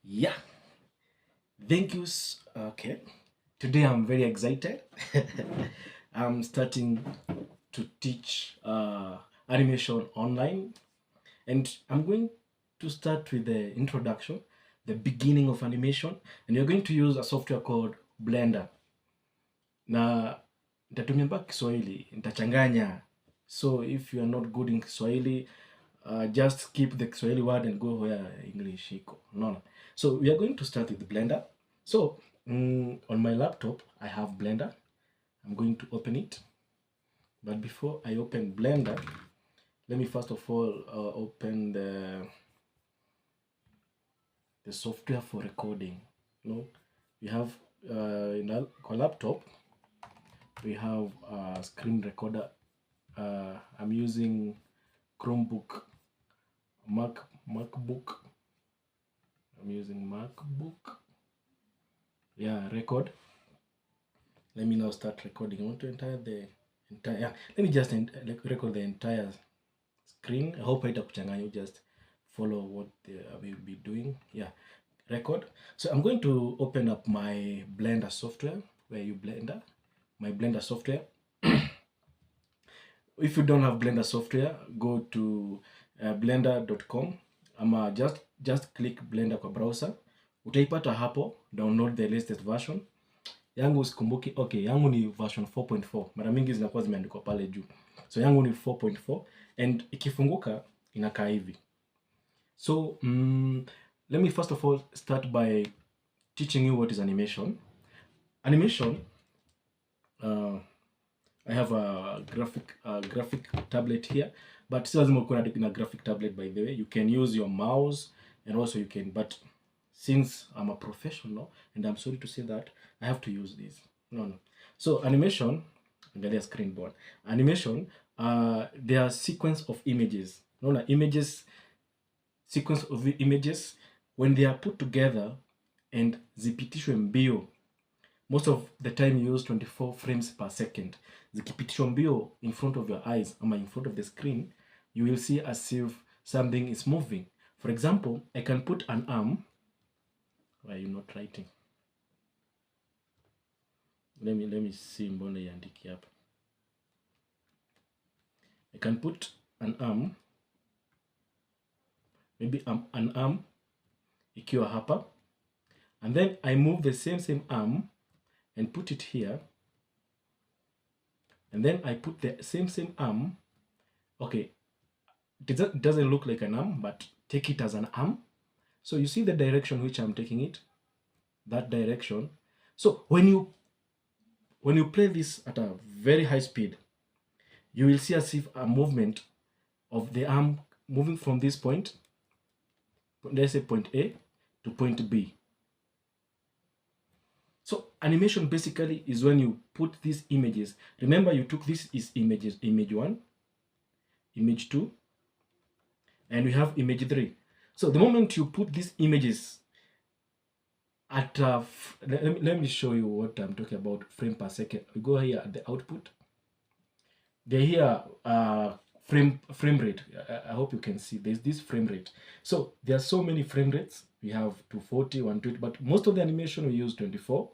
Yeah, thank you. Okay, today I'm very excited. I'm starting to teach animation online, and I'm going to start with the introduction, the beginning of animation, and you're going to use a software called Blender. Na nitatumia mpaka Kiswahili, nitachanganya. So if you are not good in Kiswahili, just keep the Kiswahili word and go where English iko. No. So we are going to start with Blender. So on my laptop, I have Blender. I'm going to open it. But before I open Blender, let me first of all open the software for recording. We have in our laptop, we have a screen recorder. I'm using Chromebook, MacBook. I'm using MacBook. Yeah, record. Let me now start recording. I want to enter the entire. Yeah, let me just record the entire screen. I hope haitakuchanganya. You just follow what I will be doing. Yeah, record. So I'm going to open up my Blender software. Where you Blender, my Blender software. If you don't have Blender software, go to blender.com ama just click Blender kwa browser, utaipata hapo. Download the latest version. Yangu sikumbuki, okay, yangu ni version 4.4. Mara mingi zinakuwa zimeandikwa pale juu, so yangu ni 4.4 and ikifunguka inakaa hivi. So let me first of all start by teaching you what is animation. Animation, I have a graphic tablet here, but si lazima uko na graphic tablet. By the way, you can use your mouse, and also you can, but since I'm a professional and I'm sorry to say that, I have to use this. No. So animation, angalia screen board. Animation, there are sequence of images. Images, sequence of images, when they are put together and zipitishwe mbio. Most of the time you use 24 frames per second. Zikipitishwa mbio in front of your eyes or in front of the screen, you will see as if something is moving. For example, I can put an arm. Why are you not writing? Let me see mbona iandiki hapa. I can put an arm, maybe an arm ikiwa hapa, and then I move the same arm and put it here, and then I put the same arm. Okay, it doesn't look like an arm, but take it as an arm. So you see the direction which I'm taking it, that direction. So when you play this at a very high speed, you will see as if a movement of the arm moving from this point, let's say point A to point B. So animation basically is when you put these images. Remember, you took this is images, image 1, image 2, and we have image 3. So the moment you put these images at let me show you what I'm talking about, frame per second. We go here at the output. They're here frame rate. I hope you can see there's this frame rate. So there are so many frame rates. We have 240, 120, but most of the animation we use 24.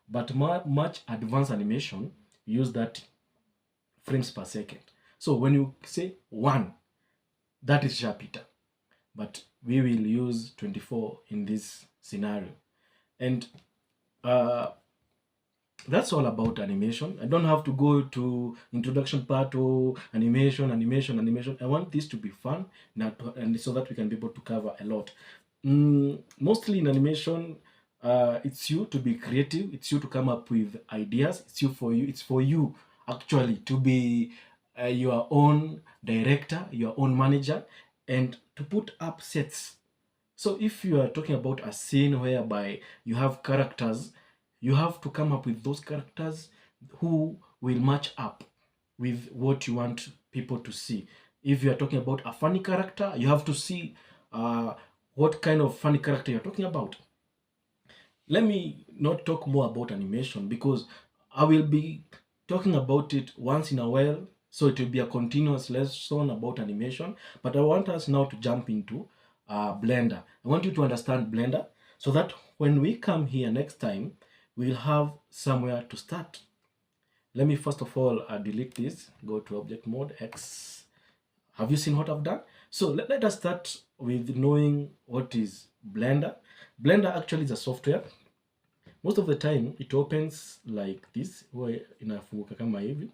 But much advanced animation, we use 30 frames per second. So when you say 1, that is sharpiter. But we will use 24 in this scenario. And that's all about animation. I don't have to go to introduction part or animation. I want this to be fun, and so that we can be able to cover a lot. Mostly in animation, it's you to be creative. It's you to come up with ideas. It's for you actually to be your own director, your own manager, and to put up sets. So if you are talking about a scene whereby you have characters, you have to come up with those characters who will match up with what you want people to see. If you are talking about a funny character, you have to see what kind of funny character you're talking about. Let me not talk more about animation because I will be talking about it once in a while. So it will be a continuous lesson about animation. But I want us now to jump into Blender. I want you to understand Blender. so that when we come here next time, we'll have somewhere to start. Let me first of all delete this, go to object mode X. Have you seen what I've done? So let us start with knowing what is Blender. Blender actually is a software. Most of the time it opens like this, where inafunguka kama hivi.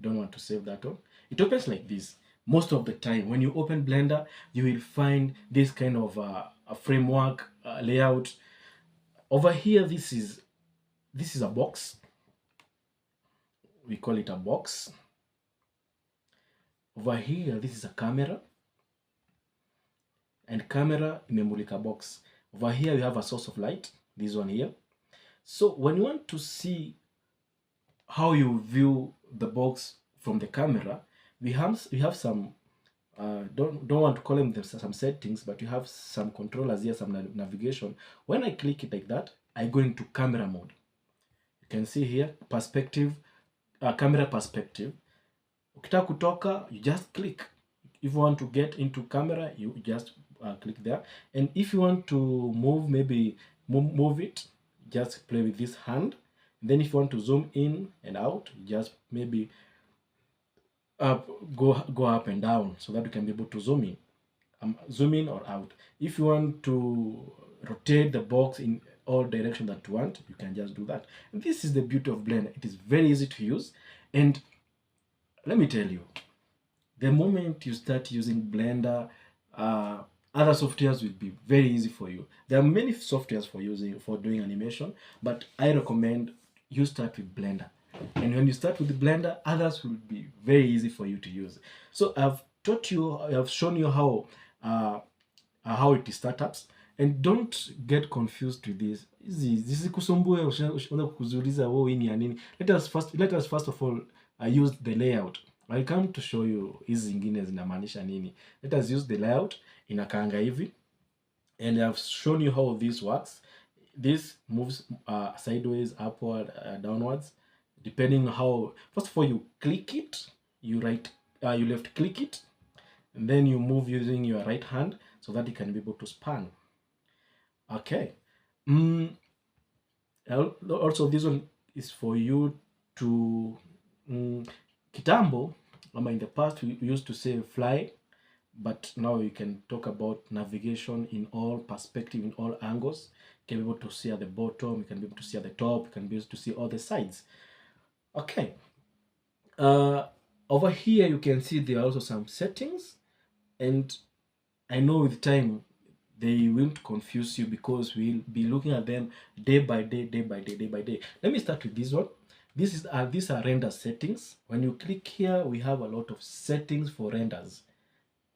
Don't want to save that one. It opens like this. Most of the time when you open Blender, you will find this kind of a framework layout. Over here, this is a box. We call it a box. Over here, this is a camera, and camera imemulika box. Over here, we have a source of light, this one here. So when you want to see how you view the box from the camera, we have some don't want to call them some settings, but you have some controllers here, some navigation. When I click it like that, I go into camera mode. You can see here perspective, camera perspective. Ukitaka kutoka, you just click. If you want to get into camera, you just click there. And if you want to move, maybe move it, just play with this hand. And then if you want to zoom in and out, just maybe go up and down, so that you can be able to zoom in or out. If you want to rotate the box in all direction that you want, you can just do that. And this is the beauty of Blender. It is very easy to use, and let me tell you, the moment you start using Blender, other softwares will be very easy for you. There are many softwares for doing animation, but I recommend you start with Blender. And when you start with the Blender, others will be very easy for you to use. So I've shown you how it is startups, and don't get confused with this. Zisikusumbue ushaanza kukuuliza hii ni ya nini. Let us first of all use the layout. I'll come to show you hizi zingine zinamaanisha nini. Let us use the layout. Inakaanga hivi, and I've shown you how this works. This moves sideways, upward, downwards, depending on how. First of all, you click it, you left click it, and then you move using your right hand so that you can be able to span. Okay. Also, this one is for you to kitambo, in the past we used to say fly, but now you can talk about navigation in all perspective, in all angles. You can be able to see at the bottom, you can be able to see at the top, you can be able to see all the sides. Okay. Over here you can see there are also some settings, and I know with time they won't confuse you because we'll be looking at them day by day. Let me start with this one. These are render settings. When you click here, we have a lot of settings for renders,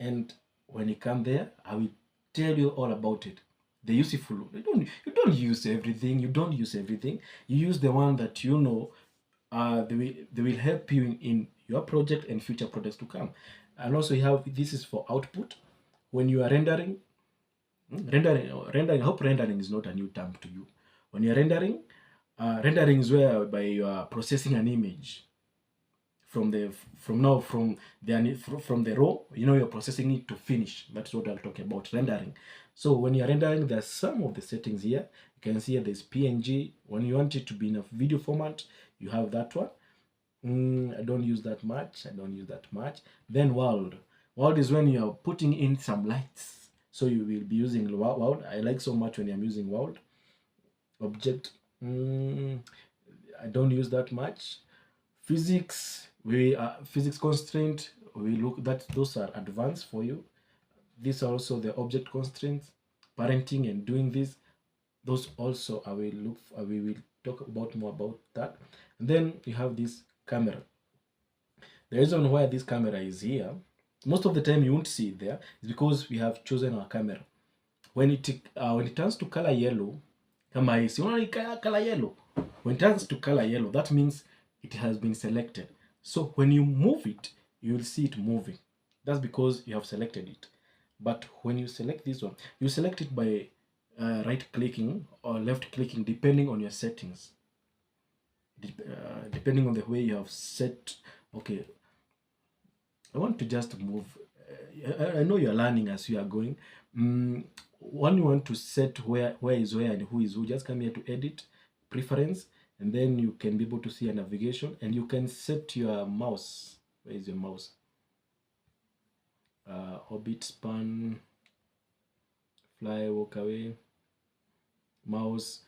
and when you come there, I will tell you all about it. The useful. You don't use everything. You don't use everything. You use the one that you know. They will help you in your project and future projects to come. And also, you have this is for output. When you are rendering. I hope rendering is not a new term to you. When you're rendering, rendering is whereby you are processing an image from the raw. You're processing it to finish. That's what I'll talk about, rendering. So when you're rendering, there's some of the settings here. You can see there's PNG. When you want it to be in a video format, you have that one. I don't use that much. Then world is when you're putting in some lights. So you will be using world. I like so much when I'm using world. Object, I don't use that much. Physics, physics constraint, we look that those are advanced for you. These are also the object constraints. Parenting and doing this, those also we will talk about more about that. And then you have this camera. The reason why this camera is here, most of the time you won't see it there, is because we have chosen our camera. When it turns to color yellow, color yellow. When it turns to color yellow, that means it has been selected. So when you move it, you will see it moving. That's because you have selected it. But when you select this one, you select it by right clicking or left clicking, depending on your settings. Depending on the way you have set. Okay, I want to just move. I know you're learning as you are going. when you want to set where is where and who is who, just come here to edit, preference, and then you can be able to see a navigation, and you can set your mouse. Where is your mouse? Orbit, span, fly, walk away, mouse.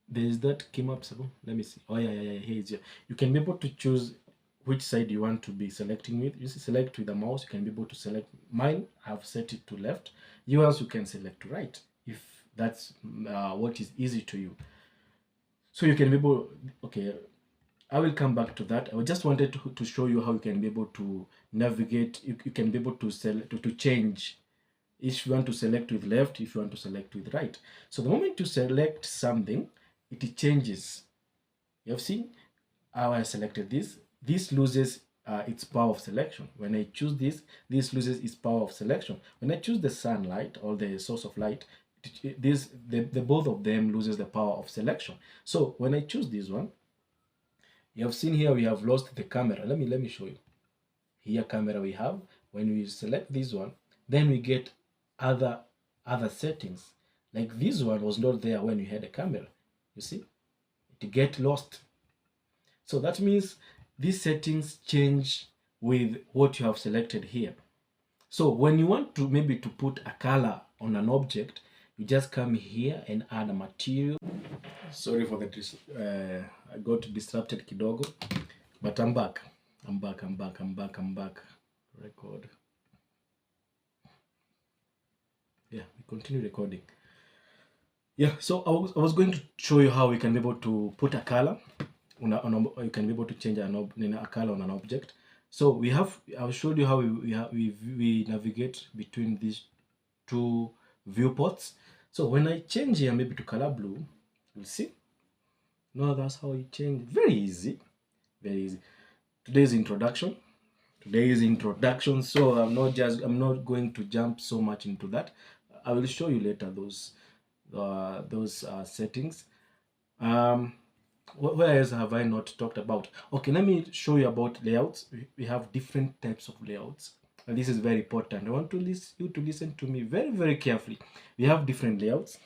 There's that came up. So let me see. Oh yeah, here is your. You can be able to choose which side you want to be selecting with. You select with the mouse. You can be able to select. Mine, I've set it to left. Yours, you can select to right if that's what is easy to you. So you can be able. Okay, I will come back to that. I just wanted to show you how you can be able to navigate. You can be able to to change if you want to select with left, if you want to select with right. So the moment you select something, it changes. You have seen how I selected this. This loses its power of selection. When I choose this loses its power of selection. When I choose the sunlight or the source of light, the both of them loses the power of selection. So when I choose this one, you have seen here we have lost the camera. Let me show you. Here camera we have. When we select this one, then we get other settings. Like this one was not there when we had a camera. You see, it get lost. So that means these settings change with what you have selected here. So when you want to maybe to put a color on an object, you just come here and add a material. Sorry for the I got disrupted kidogo, but I'm back. I'm back. Record. Yeah, we continue recording. Yeah, so I was going to show you how we can be able to put a color you can be able to change a color on an object. So we have, I've showed you how we navigate between these two viewports. So when I change here maybe to color blue, you'll see. No, that's how you change. Very easy. Today's introduction. So I'm not going to jump so much into that. I will show you later those settings. Where else have I not talked about? Okay, let me show you about layouts. We have different types of layouts, and this is very important. I want you to listen to me very, very carefully. We have different layouts.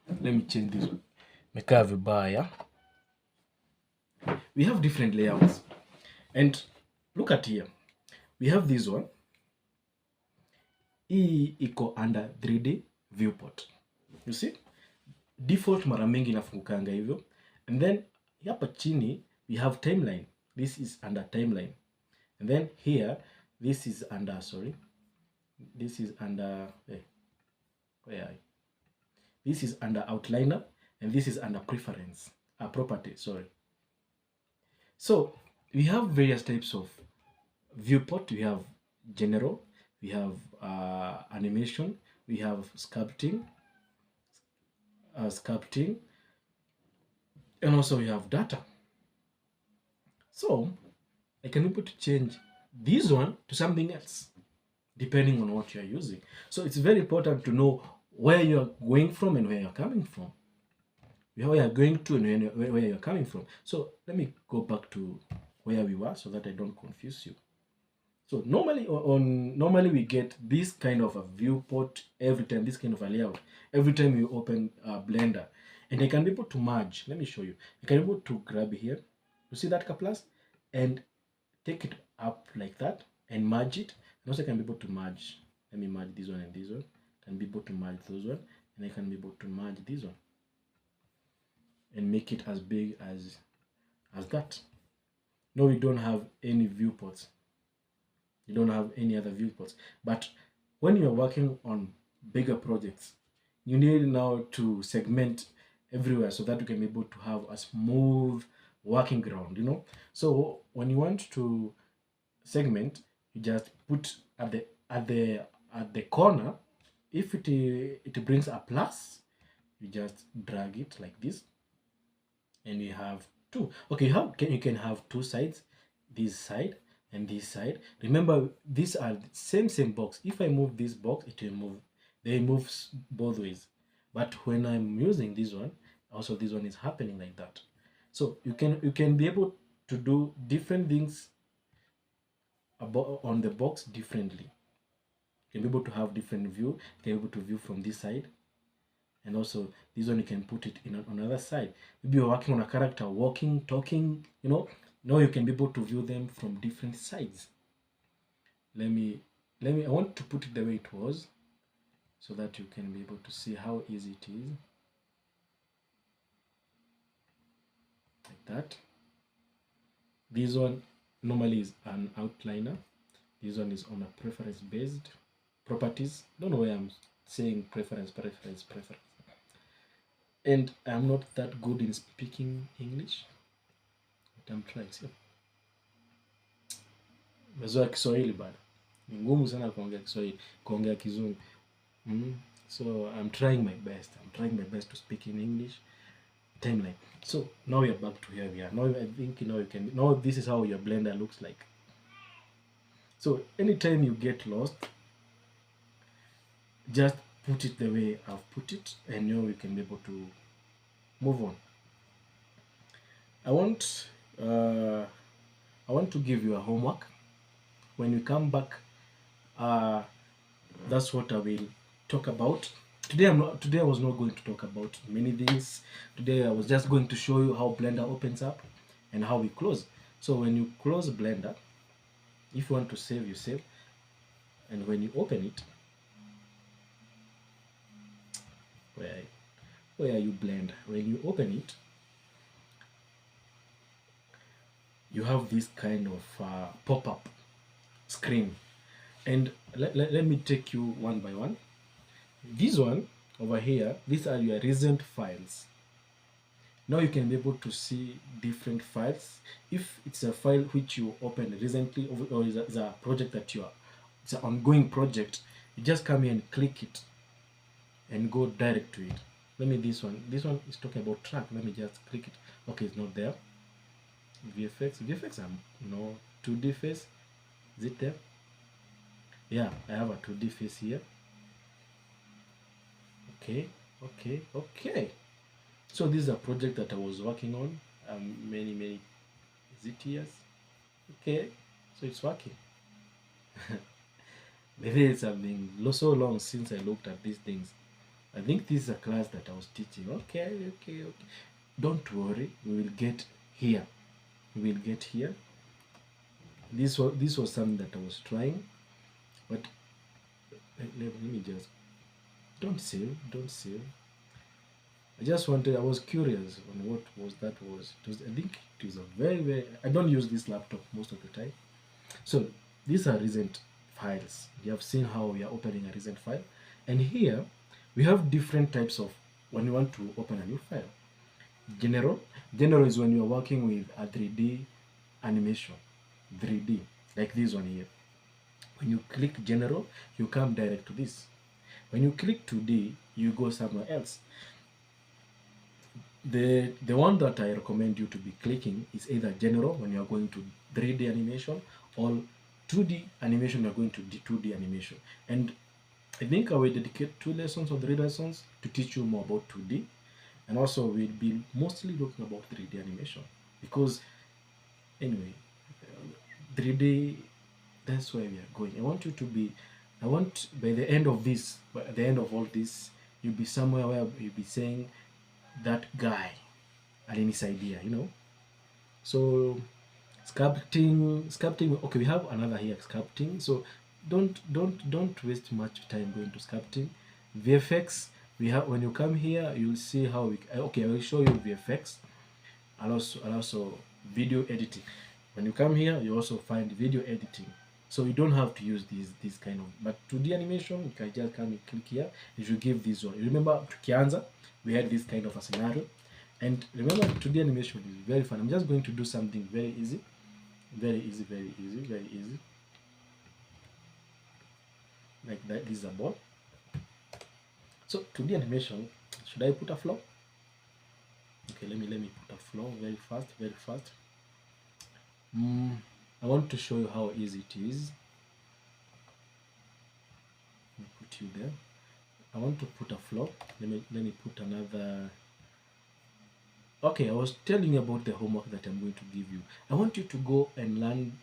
Let me change this one. Mekaa vibaya. We have different layouts, and look at here. We have this one. Hii iko under 3D viewport. You see? Default mara mingi inafungukanga hivyo. And then hapa chini we have timeline. This is under timeline. And then here this is under this is under this is under outliner, and this is under preference property. So we have various types of viewport. We have general, we have animation, we have sculpting, and also we have data. So I can be able to change this one to something else depending on what you are using. So it's very important to know where you are going from and where you're coming from. Where you are going to and where you're coming from. So let me go back to where we were so that I don't confuse you. So normally we get this kind of a viewport every time, this kind of a layout every time you open Blender, and I can be able to merge. Let me show you. I can be able to grab here. You see that plus and take it up like that and merge it. And also I can be able to merge. Let me merge this one and this one. I can be able to merge those one, and I can be able to merge this one and make it as big as that. No, we don't have any viewports. You don't have any other viewports. But when you're working on bigger projects, you need now to segment everywhere so that you can be able to have a smooth working ground, you know. So when you want to segment, you just put at the corner. If it brings a plus, you just drag it like this, and you have two. Okay, you can have two sides, this side and this side. Remember, these are the same box. If I move this box, it will move. They move both ways. But when I'm using this one, also this one is happening like that. So you can be able to do different things on the box differently. You can be able to have different view. You can be able to view from this side, and also this one you can put it in another side. Maybe you're working on a character, walking, talking, now you can be able to view them from different sides. I want to put it the way it was so that you can be able to see how easy it is. Like that. This one normally is an outliner. This one is on a preference based properties. Don't know why I'm saying preference. And I'm not that good in speaking English, but I'm trying. So, mezoea Kiswahili bado. Ni ngumu sana kuongea Kizungu. So I'm trying my best. To speak in English. Timeline. So now we are back to here we are. Now I think you can. Now this is how your Blender looks like. So anytime you get lost, just put it the way I've put it, and now we can be able to move on. I want to give you a homework. When we come back, that's what I will talk about. Today I was not going to talk about many things. Today I was just going to show you how Blender opens up and how we close. So when you close Blender, if you want to save, you save. And when you open it, where are you, Blender? When you open it, you have this kind of pop-up screen. And let me take you one by one. This one over here, these are your recent files. Now you can be able to see different files. If it's a file which you opened recently, or is a project that it's an ongoing project, you just come here and click it and go direct to it. This one is talking about track. Let me just click it. Okay, it's not there. VFX, no 2D face. Is it there? Yeah, I have a 2D face here. Okay. So this is a project that I was working on many years. Okay, so it's working. Maybe it's been so long since I looked at these things. I think this is a class that I was teaching. Okay. Don't worry, we will get here. This was something that I was trying, but let me just don't save. I was curious on what that was. I think it was a very I don't use this laptop most of the time. So these are recent files. You have seen how we are opening a recent file, and here we have different types of when you want to open a new file. General is when you are working with a 3D animation, 3D, like this one here. When you click general, you come direct to this. When you click 2D, you go somewhere else. The one that I recommend you to be clicking is either general when you are going to 3D animation, or 2D animation, you are going to 2D animation. And I think I will dedicate 2 lessons or 3 lessons to teach you more about 2D, and also we'll be mostly looking about 3D animation, because anyway, 3D, that's where we are going. I want by the end of all this, you'll be somewhere where you'll be saying, that guy alinisaidia, So sculpting. Okay, we have another here, sculpting. So don't waste much time going to sculpting. VFX, we have, when you come here, you'll see how I will show you VFX, and also video editing. When you come here, you also find video editing. So you don't have to use these kind of, but 2D animation, you can just come and click here. If you give this one, you remember tukianza, we had this kind of a scenario, and remember 2D animation is very fun. I'm just going to do something very easy. Like that, this is a ball. So 2D animation, should I put a flow? Okay, let me put a flow very fast. I want to show you how easy it is. Let me put you there. I want to put a flow. Let me put another. Okay, I was telling you about the homework that I'm going to give you. I want you to go and learn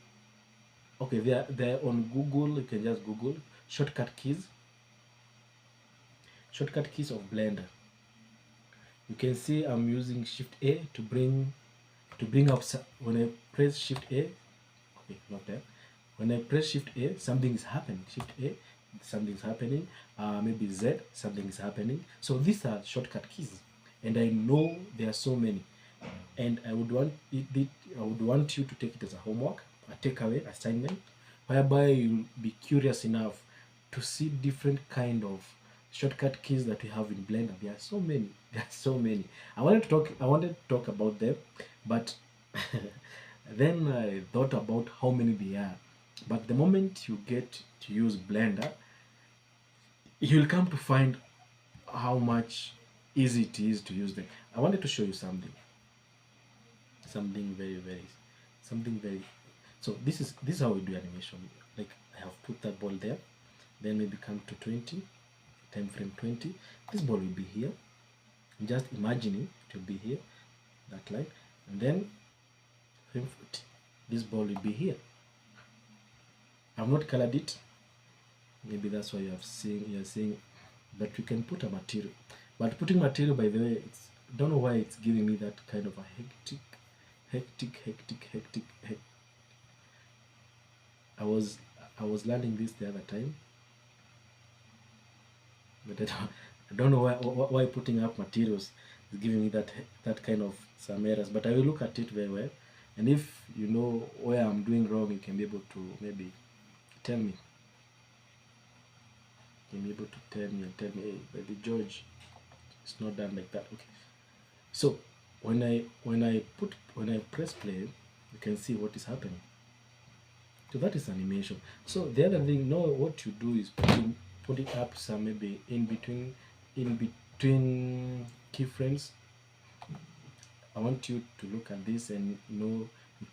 Okay, they're on Google. You can just Google shortcut keys of Blender. You can see I'm using Shift A to bring up. When I press Shift A, okay, not there. When I press Shift A, something is happening. Shift A, something is happening. Maybe Z, something is happening. So these are shortcut keys, and I know there are so many. And I would want you to take it as a homework, a takeaway assignment, whereby you'll be curious enough to see different kind of shortcut keys that we have in Blender. There are so many. There are so many. I wanted to talk about them, but then I thought about how many there are. But the moment you get to use Blender, you'll come to find how much easy it is to use them. I wanted to show you something very. So this is how we do animation. Like, I have put that ball there, then maybe come to 20, time frame 20. This ball will be here. I'm just imagining it will be here, that line, and then frame 40. This ball will be here. I've not colored it. Maybe that's why you're seeing, but we can put a material. But putting material, by the way, don't know why it's giving me that kind of a hectic. I was learning this the other time, but I don't know why putting up materials is giving me that kind of some errors. But I will look at it very well, and if you know where I'm doing wrong, you can be able to maybe tell me. You can be able to tell me and tell me, hey, baby George, it's not done like that. Okay. So when I press play, you can see what is happening. So that is animation. So the other thing, now what you do is put it up some maybe in between keyframes. I want you to look at this and know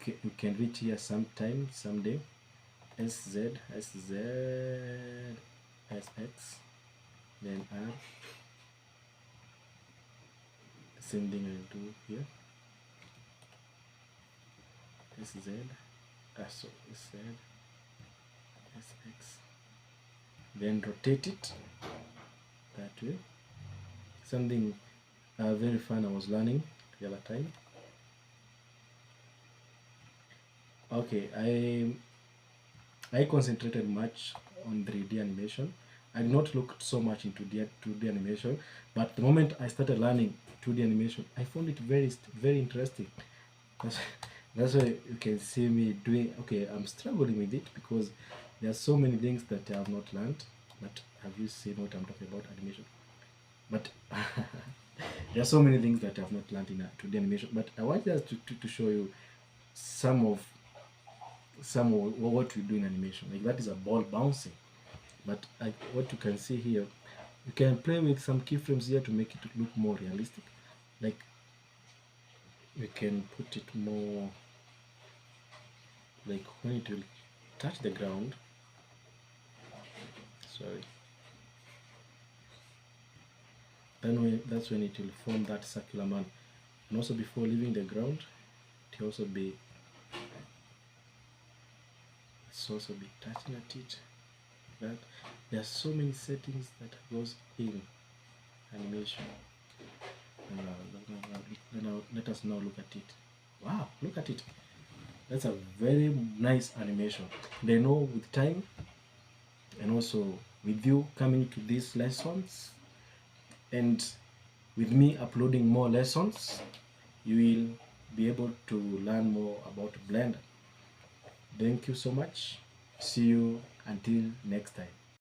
you can reach here someday. SZ, SX, then R. Same thing I do here. SZ, so SZ, SX. Then rotate it that way. Something very fun I was learning the other time. Okay, I concentrated much on 3D animation. I did not look so much into 2D animation, but the moment I started learning 2D animation, I found it very interesting. That's why you can see me doing. Okay, I'm struggling with it because there are so many things that I have not learned. But have you seen what I'm talking about, animation? But there are so many things that I have not learned in 2D animation. But I want just to show you some of what we do in animation. Like, that is a ball bouncing. But what you can see here, you can play with some keyframes here to make it look more realistic. Like, we can put it more like when it will touch the ground. Sorry. Then that's when it will form that circular man. And also before leaving the ground, it will also be touching at it. That there are so many settings that goes in animation. Let us now look at it. Wow, look at it. That's a very nice animation. And I know with time, and also with you coming to these lessons, and with me uploading more lessons, you will be able to learn more about Blender. Thank you so much. See you until next time.